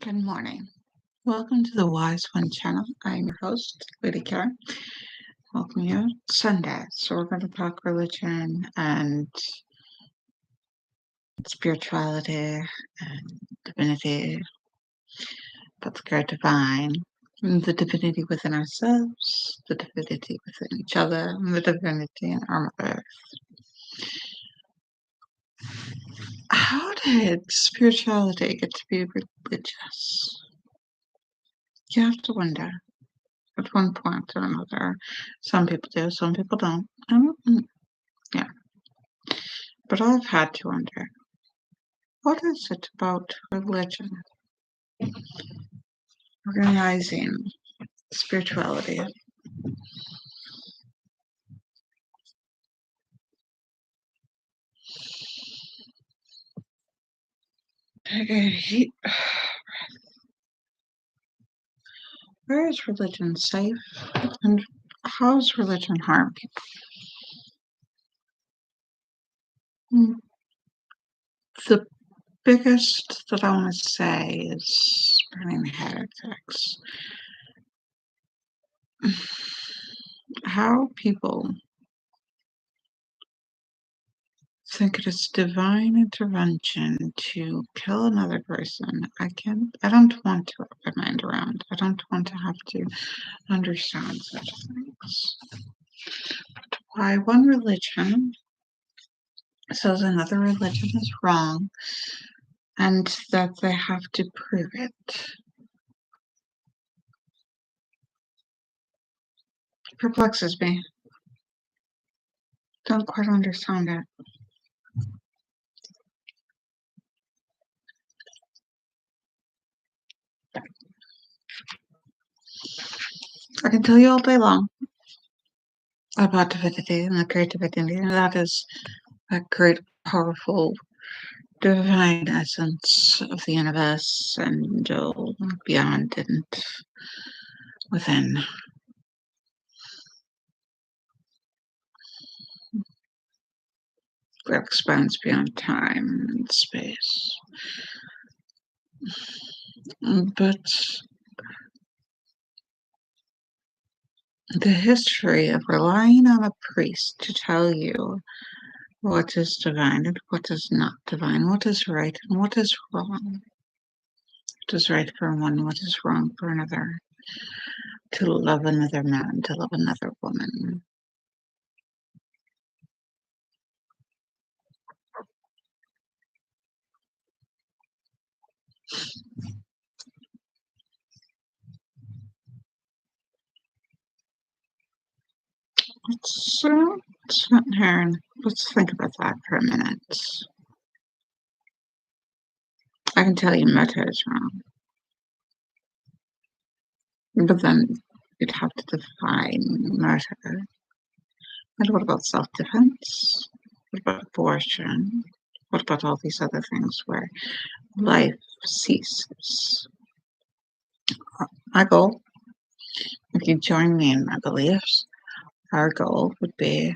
Good morning. Welcome to the Wise One channel. I'm your host, Lady Karen. Welcome you. Sunday. So we're going to talk religion and spirituality and divinity. That's great divine. The divinity within ourselves, the divinity within each other, and the divinity in our Mother Earth. How did spirituality get to be religious? You have to wonder. At one point or another. Some people do, some people don't. Yeah. But I've had to wonder, what is it about religion, organizing spirituality? Take a deep Where is religion safe? And how does religion harm people? The biggest that I want to say is burning heretics. How people think it is divine intervention to kill another person. I don't want to wrap my mind around. I don't want to have to understand such things. But why one religion says another religion is wrong and that they have to prove it. It perplexes me. Don't quite understand it. I can tell you all day long about divinity and the great divinity, and that is that great, powerful, divine essence of the universe and beyond and within. That expands beyond time and space. But the history of relying on a priest to tell you what is divine and what is not divine, what is right and what is wrong, what is right for one, what is wrong for another, to love another man, to love another woman. Let's sit here and let's think about that for a minute. I can tell you meta is wrong, but then you'd have to define murder. And what about self-defense? What about abortion? What about all these other things where life ceases? My goal, if you join me in my beliefs, our goal would be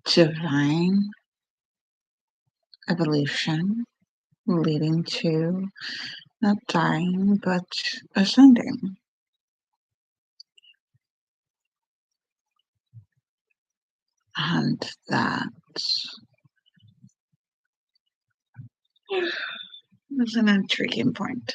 divine evolution leading to not dying but ascending. And that is an intriguing point.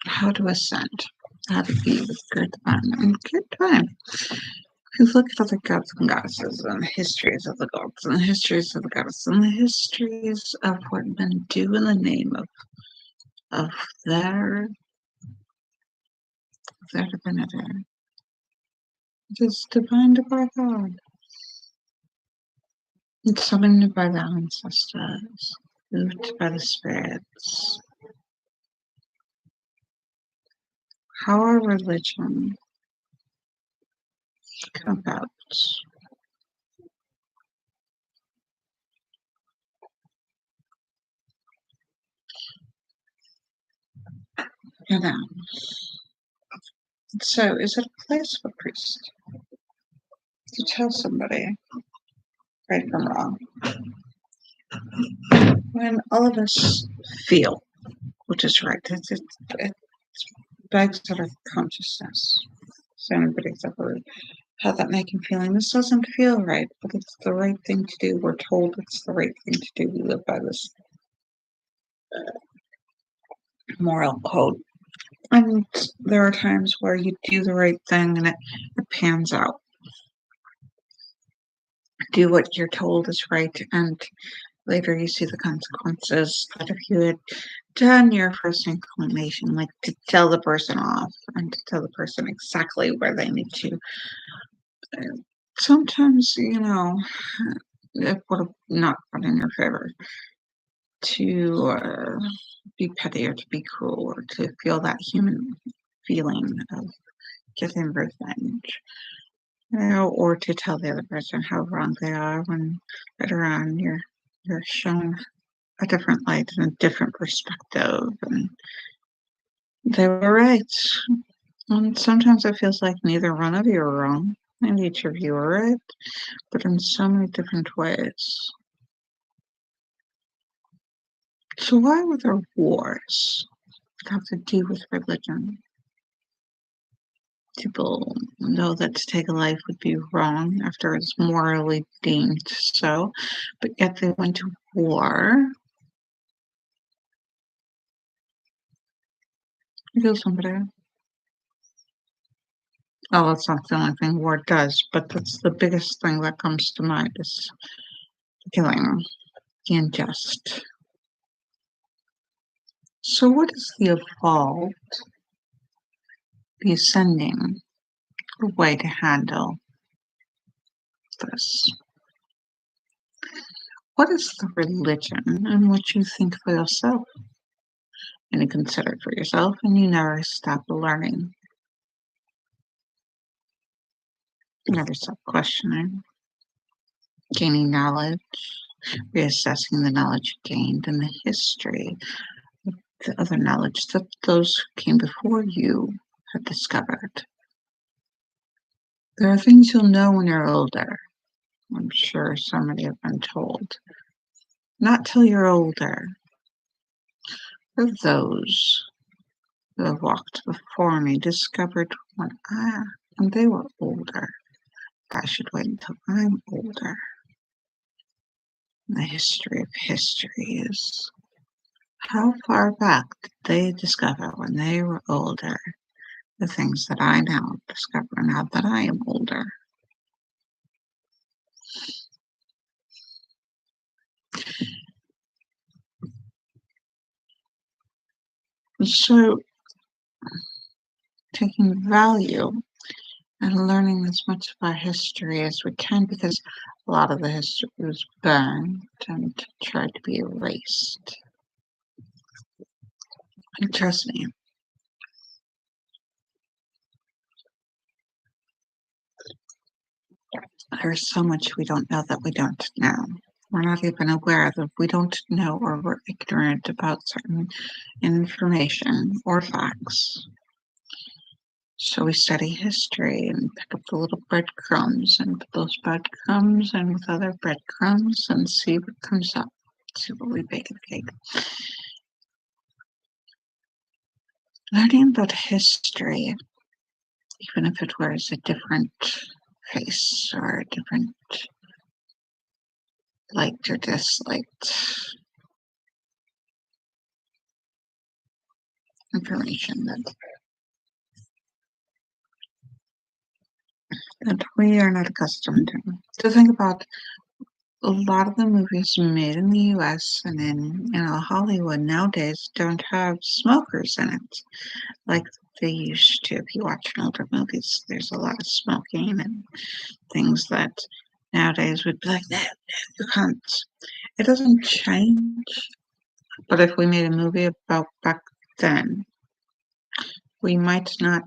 How to ascend, how to be with good time and good time. If you look at other gods and goddesses and the histories of the gods and the histories of the goddesses and the histories of what men do in the name of their divinity, it is divined by God. It's summoned by the ancestors, moved by the spirits. How our religion come about. You know. So is it a place for a priest to tell somebody right from wrong? when all of us feel, which is right, it begs out of consciousness. So anybody's ever had that making feeling, this doesn't feel right, but it's the right thing to do. We're told it's the right thing to do. We live by this moral code. And there are times where you do the right thing and it pans out. Do what you're told is right, and later you see the consequences. That if you had done your first inclination, like to tell the person off and to tell the person exactly where they need to, sometimes, it would have not been in your favor to be petty or to be cruel or to feel that human feeling of getting revenge. Or to tell the other person how wrong they are when later on you're shown a different light and a different perspective, and they were right. And sometimes it feels like neither one of you are wrong, and each of you are right, but in so many different ways. So why were there wars that have to do with religion? People know that to take a life would be wrong after it's morally deemed so, but yet they went to war. You kill somebody. Oh, that's not the only thing war does, but that's the biggest thing that comes to mind is killing the unjust. So what is the evolved, the ascending way to handle this? What is the religion in which you think for yourself and you consider it for yourself and you never stop learning? You never stop questioning, gaining knowledge, reassessing the knowledge you gained and the history, the other knowledge that those who came before you had discovered. There are things you'll know when you're older. I'm sure so many have been told. Not till you're older. For those who have walked before me discovered when they were older. I should wait until I'm older. The history of history is how far back did they discover when they were older the things that I now discover now that I am older? So, taking value and learning as much of our history as we can, because a lot of the history was burned and tried to be erased. And trust me, there's so much we don't know that we don't know. We're not even aware that we don't know or we're ignorant about certain information or facts. So we study history and pick up the little breadcrumbs and put those breadcrumbs in with other breadcrumbs and see what comes up. See what we bake a cake. Learning about history, even if it wears a different face or a different liked or disliked information that we are not accustomed to think about. A lot of the movies made in the US and in Hollywood nowadays don't have smokers in it like they used to. If you watch older movies, there's a lot of smoking and things that nowadays would be like, no, you can't. It doesn't change. But if we made a movie about back then, we might not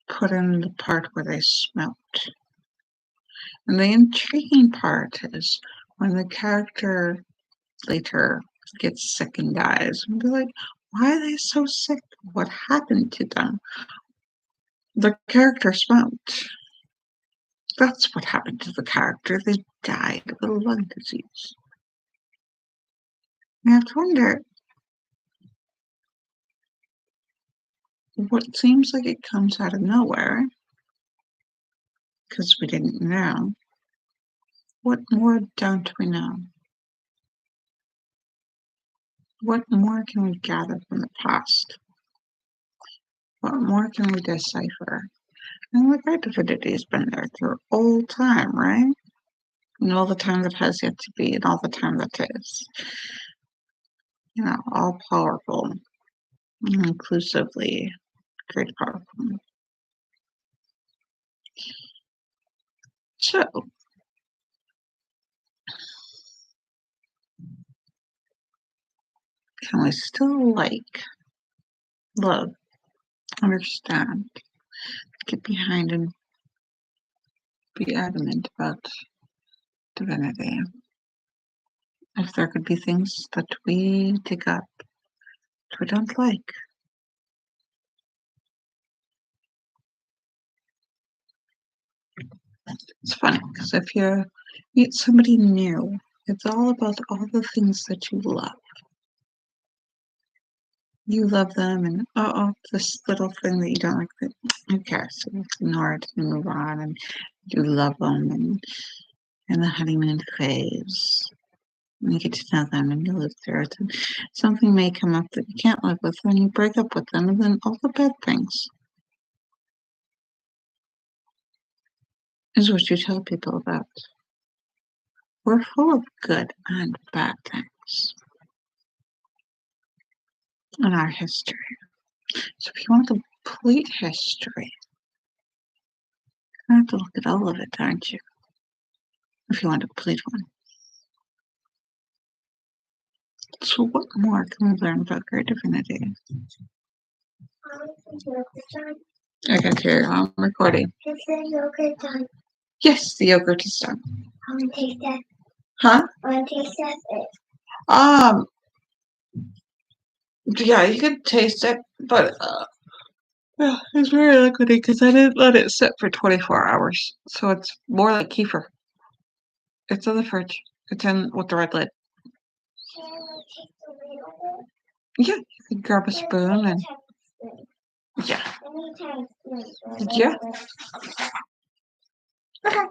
put in the part where they smoked. And the intriguing part is when the character later gets sick and dies, and be like, why are they so sick? What happened to them? The character smoked. That's what happened to the character. They died of a lung disease. I have to wonder what seems like it comes out of nowhere because we didn't know. What more don't we know? What more can we gather from the past? What more can we decipher? And like our divinity has been there through all time, right? And all the time that has yet to be, and all the time that is. All powerful, inclusively great powerful. So, can we still love, understand, get behind, and be adamant about divinity? If there could be things that we dig up that we don't like. It's funny because if you meet somebody new, it's all about all the things that you love. You love them, and this little thing that you don't like, okay, so you ignore it and move on, and you love them, and in the honeymoon phase, and you get to know them, and you live through it, and something may come up that you can't live with, and you break up with them, and then all the bad things is what you tell people about. We're full of good and bad things in our history. So if you want a complete history, you have to look at all of it, aren't you? If you want a complete one. So what more can we learn about great divinity? I can hear you. I'm recording. Is the yogurt done? Yes, the yogurt is done. I want to taste that. Huh? I want to taste that. Yeah, you could taste it, but yeah, it's very liquidy because I didn't let it sit for 24 hours. So it's more like kefir. It's in the fridge. It's in with the red lid. Can I taste a little Yeah, you could grab a spoon and yeah. Yeah. Okay.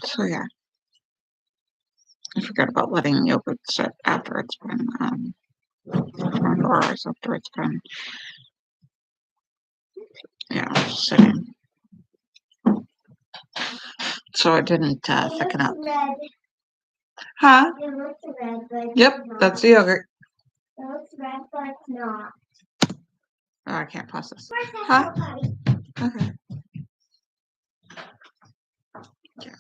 So yeah, I forgot about letting yogurt sit after it's been 24 hours after it's been sitting. So it didn't thicken up. Red. Huh? It looks red, but Yep, that's the yogurt. It looks red, but it's not. Oh, I can't pause this. Where's Huh? that Okay. Yeah.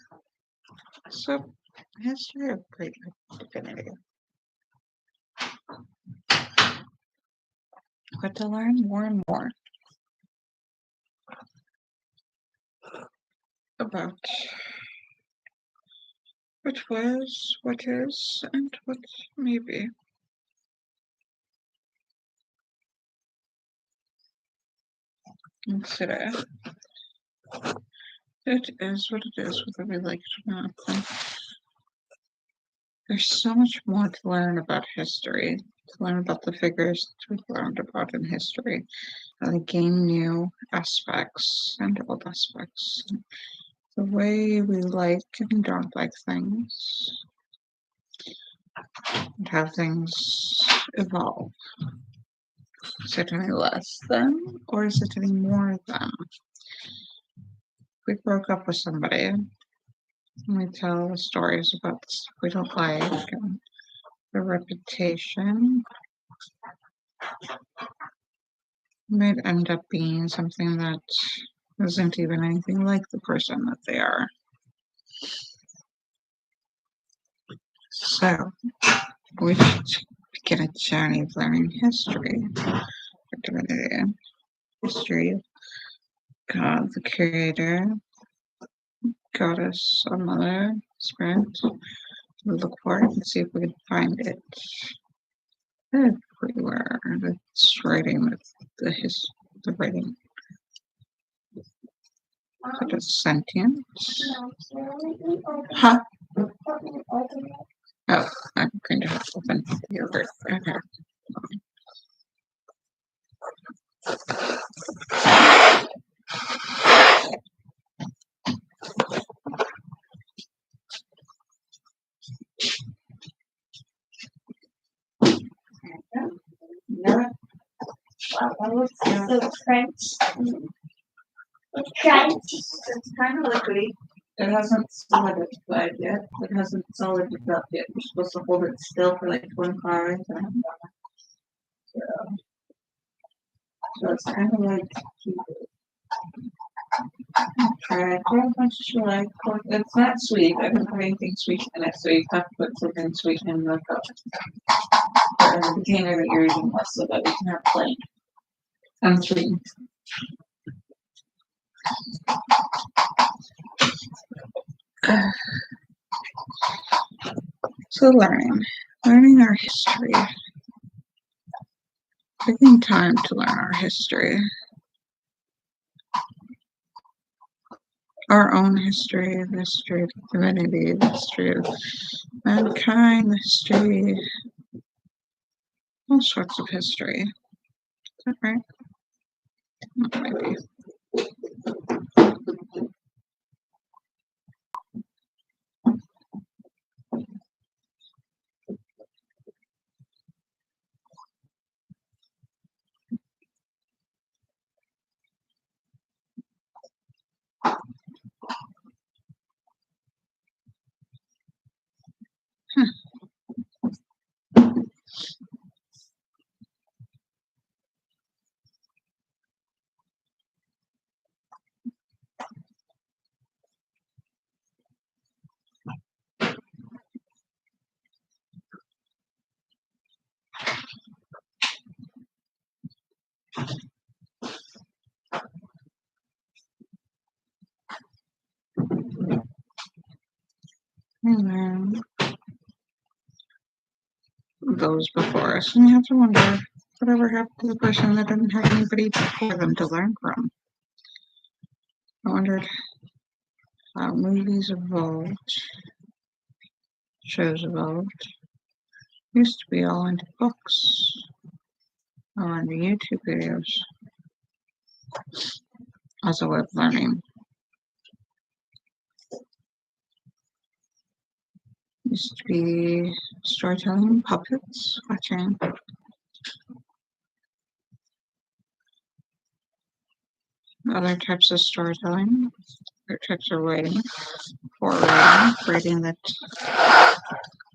So, history of great divinity. But to learn more and more about what was, what is, and what may be. And today, it is what it is, whether we like it or not. And there's so much more to learn about history, to learn about the figures that we've learned about in history, how they gain new aspects and old aspects, and the way we like and don't like things, and how things evolve. Is it any less than, or is it any more than? We broke up with somebody, and we tell stories about the stuff we don't like, and the reputation might end up being something that isn't even anything like the person that they are. So, we should begin a journey of learning history, divinity, history of God, the Creator, Goddess, our Mother, Spirit. We'll look for it and see if we can find it everywhere. It's writing with the writing. Such a sentient. No, let me open Huh? Let me open it. Oh, I'm going to have to open the yogurt. Okay. No, Wow, that looks so crunchy. It's crunchy. it's kind of liquidy. It hasn't solidified yet. It hasn't solidified up yet. You're supposed to hold it still for like 25 minutes. So it's kind of like try as much as you like. It's not sweet. I don't have anything sweet in it, so you have to put something sweet in the cup. Or in the container that you're using less so that we can have plain unsweetened. So learning our history, taking time to learn our history, our own history, the history of humanity, the history of mankind, the history, all sorts of history. Is that right? That might be. And then those before us, and you have to wonder whatever happened to the person that didn't have anybody before them to learn from. I wondered how movies evolved, shows evolved. Used to be all into books, all into YouTube videos as a way of learning. Used to be storytelling, puppets, watching. Other types of storytelling, other types of writing, writing that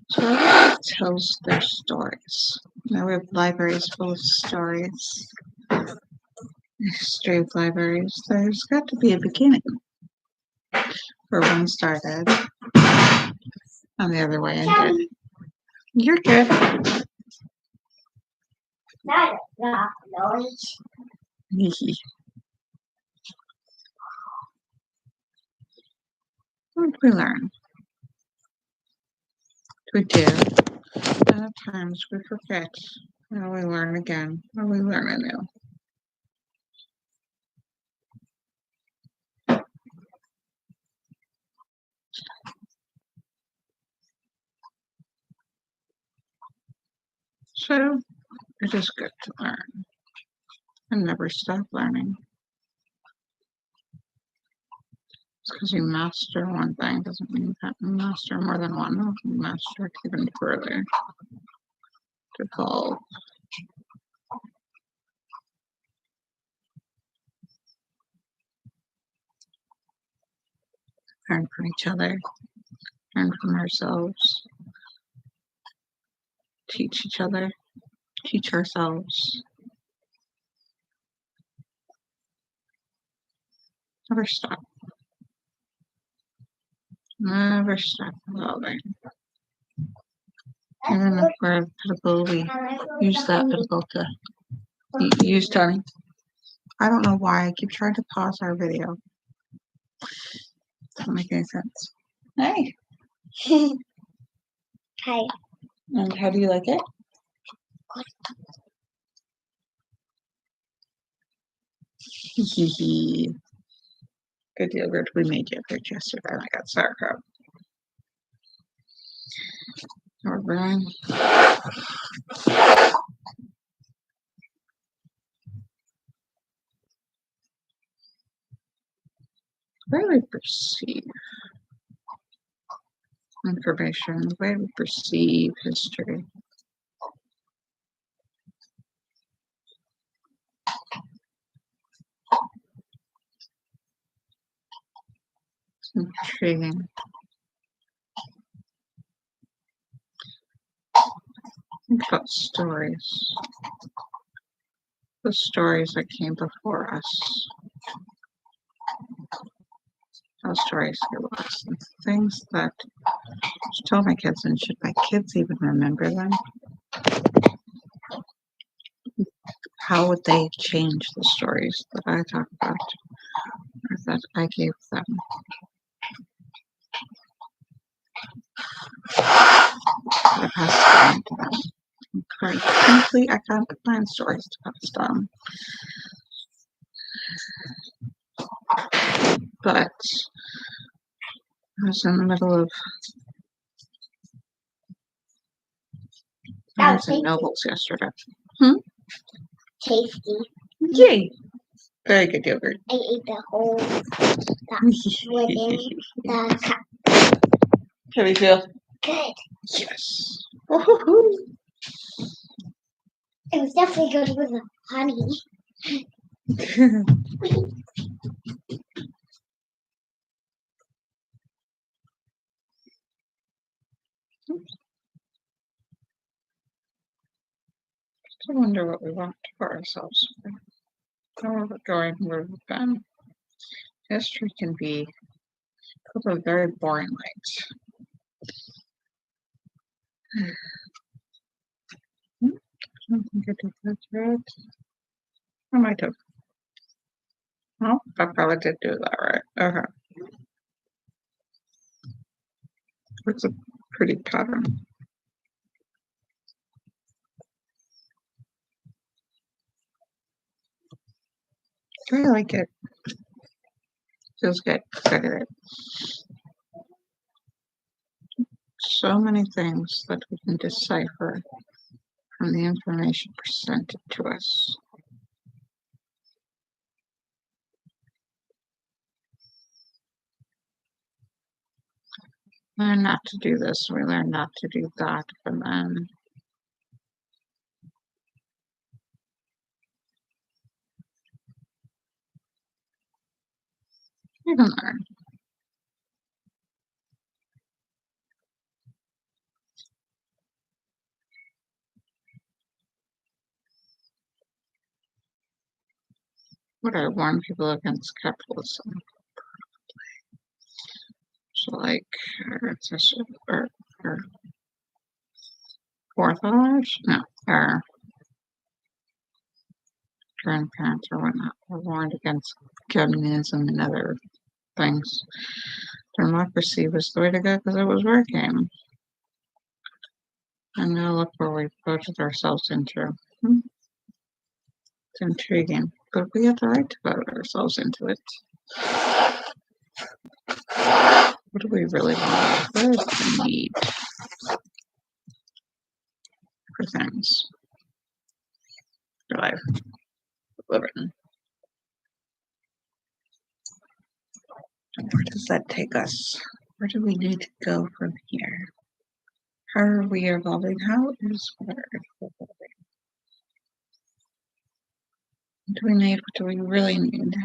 sort of tells their stories. Now we have libraries full of stories. History of libraries. There's got to be a beginning where one started and the other way ended. You're good. Not enough noise. What did we learn? We do. And at times we forget. And we learn again. And we learn anew. So it is good to learn and never stop learning. Just because you master one thing doesn't mean that you master more than one. You master it even further. To evolve. Learn from each other. Learn from ourselves. Teach each other. Teach ourselves. Never stop. Never stop evolving. Even if we're pitiful, we use that pitiful to use Tony. I don't know why I keep trying to pause our video. Doesn't make any sense. Hey. Hi. And how do you like it? Hee hee hee. Good yogurt. We made yogurt yesterday and I got sauerkraut. Or brine. The way we perceive information, the way we perceive history. It's intriguing. Think about stories. The stories that came before us. Those stories get lost. And things that I told my kids, and should my kids even remember them? How would they change the stories that I talk about or that I gave them? That I passed on to them. Quite simply, I can't find stories to pass down. But I was in the middle of Barnes and Nobles yesterday. Tasty. Yay! Very good yogurt. I ate the whole within the cup. How do you feel? Good. Yes. Woohoo! It was definitely good with the honey. I wonder what we want for ourselves. Where we're going, where we've been. History can be full of very boring lights. I don't think I did that right. I might have. Oh, I probably did do that right. Okay. It's a pretty pattern. I like it. Feels good. Look at it. So many things that we can decipher from the information presented to us. Learn not to do this, we learn not to do that, and then you can learn. Would I warn people against capitalism? So like our forefathers? No, our grandparents or whatnot were warned against communism and other things. Democracy was the way to go because it was working. And now look where we voted ourselves into. It's intriguing, but we have the right to vote ourselves into it. What do we really want? Where is the need for things? For life, living. Where does that take us? Where do we need to go from here? How are we evolving? How is our Earth evolving? What do we need? What do we really need?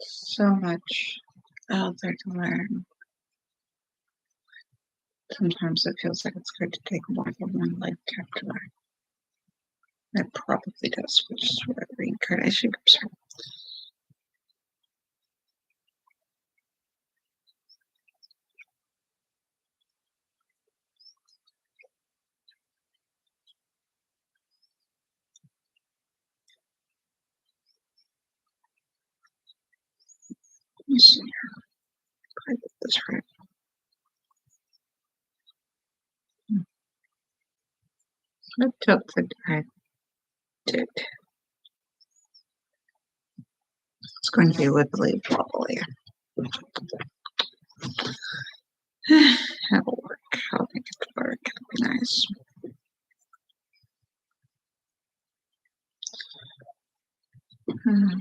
So much out there to learn. Sometimes it feels like it's going to take more than one lifetime to learn. It probably does, which is where reincarnation comes from. Let me see here. I get this right. I took the I did. It's going to be wibbly wobbly. That'll work. I'll make it work. It'll be nice. Hmm.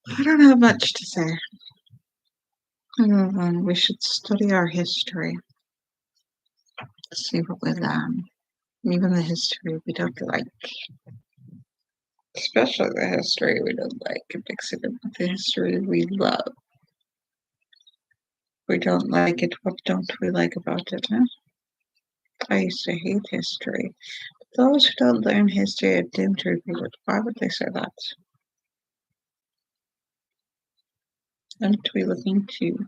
I don't have much to say. We should study our history. See what we learn. Even the history we don't like. Especially the history we don't like. Mix it with the history we love. We don't like it. What don't we like about it, huh? I used to hate history. Those who don't learn history are doomed to repeat it. Why would they say that? Aren't we looking to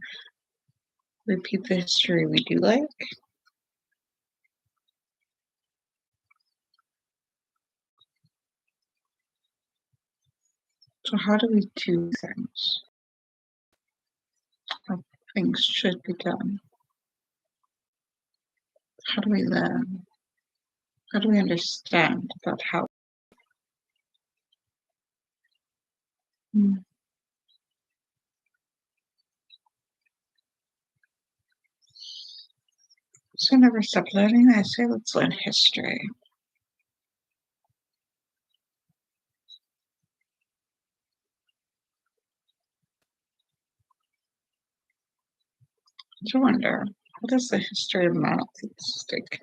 repeat the history we do like? So how do we do things? How things should be done? How do we learn? How do we understand about how? So I never stop learning. I say, let's learn history. I wonder, what is the history of monotheistic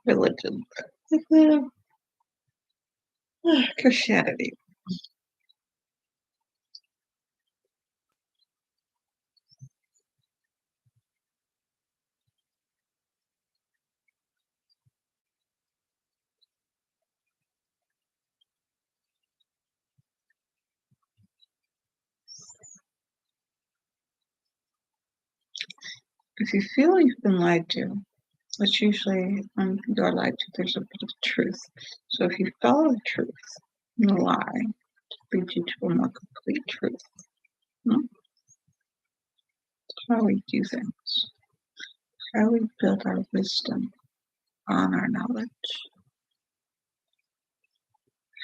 religion? Like Christianity. If you feel you've been lied to, which usually when you are lied to, there's a bit of truth. So if you follow the truth, the lie leads you to a more complete truth. How we do things, how we build our wisdom on our knowledge,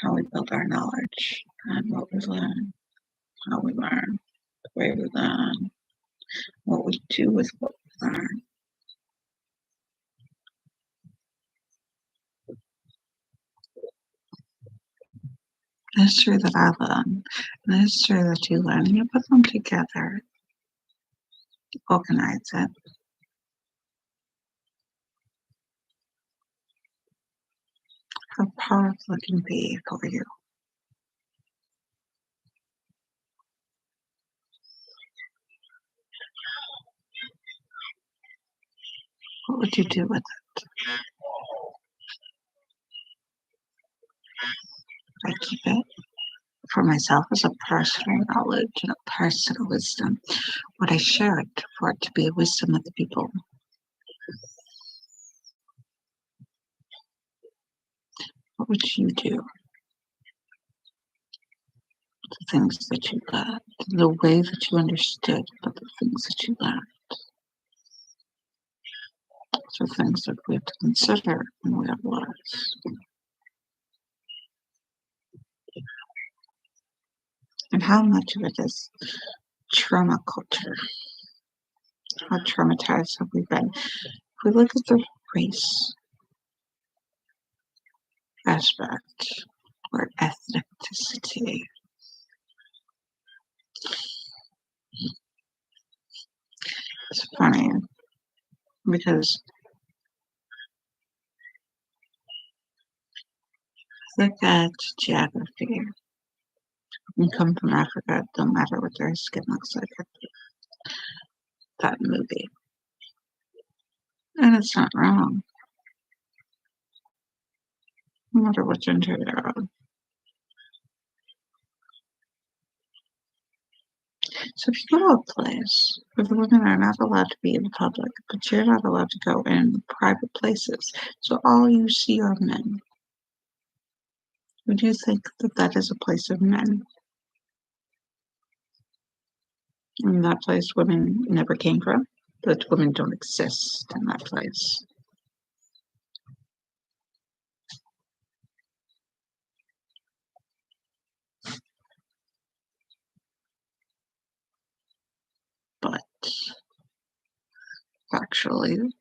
how we build our knowledge and what we learn, how we learn, the way we learn, what we do with what we learn. The history that I learn and the history that you learn, you put them together, organize it. How powerful it can be for you. What would you do with it? I keep it for myself as a personal knowledge and a personal wisdom. Would I share it for it to be a wisdom of the people? What would you do? The things that you learned, the way that you understood, but the things that you learned. Those are things that we have to consider when we have lives. And how much of it is trauma culture? How traumatized have we been? If we look at the race aspect or ethnicity, it's funny because look at geography. You come from Africa, it don't matter what their skin looks like. that movie. And it's not wrong. No matter what gender they're of. So if you go to a place where the women are not allowed to be in public, but you're not allowed to go in private places, so all you see are men, would you think that that is a place of men? In that place, women never came from? That women don't exist in that place. But factually,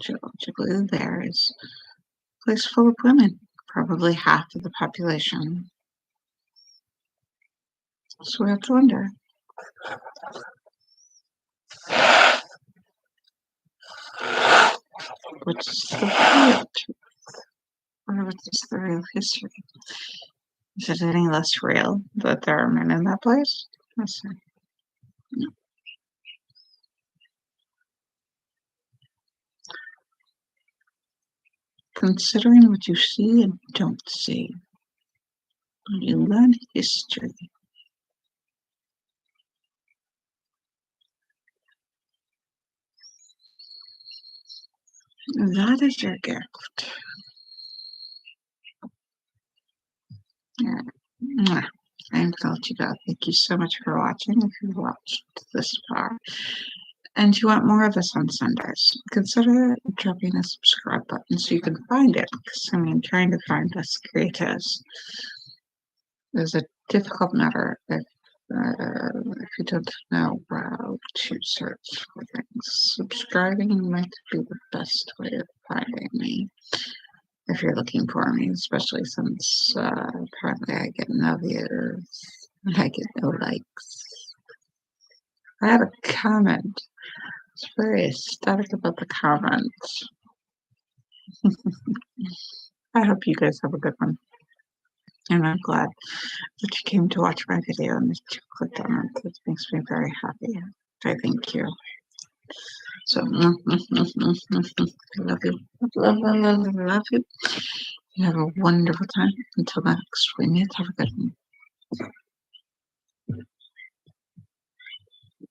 geologically, there is a place full of women, probably half of the population. So we have to wonder. Which is the real truth? Or what is the real history? Is it any less real that there are men in that place? Let's see. No. Considering what you see and don't see, when you learn history, that is your gift. Yeah. Mwah. I'm gonna let you go. Thank you so much for watching. If you watched this far and you want more of this on Sundays, consider dropping a subscribe button so you can find it. Because I mean, trying to find us creators is a difficult matter if you don't know how to search for things. Subscribing might be the best way of finding me if you're looking for me, especially since apparently I get no views and I get no likes. I had a comment. It's very ecstatic about the comment. I hope you guys have a good one. And I'm glad that you came to watch my video and that you clicked on it. It makes me very happy. I thank you. So, I love you. Love you. You have a wonderful time. Until next we meet, have a good one.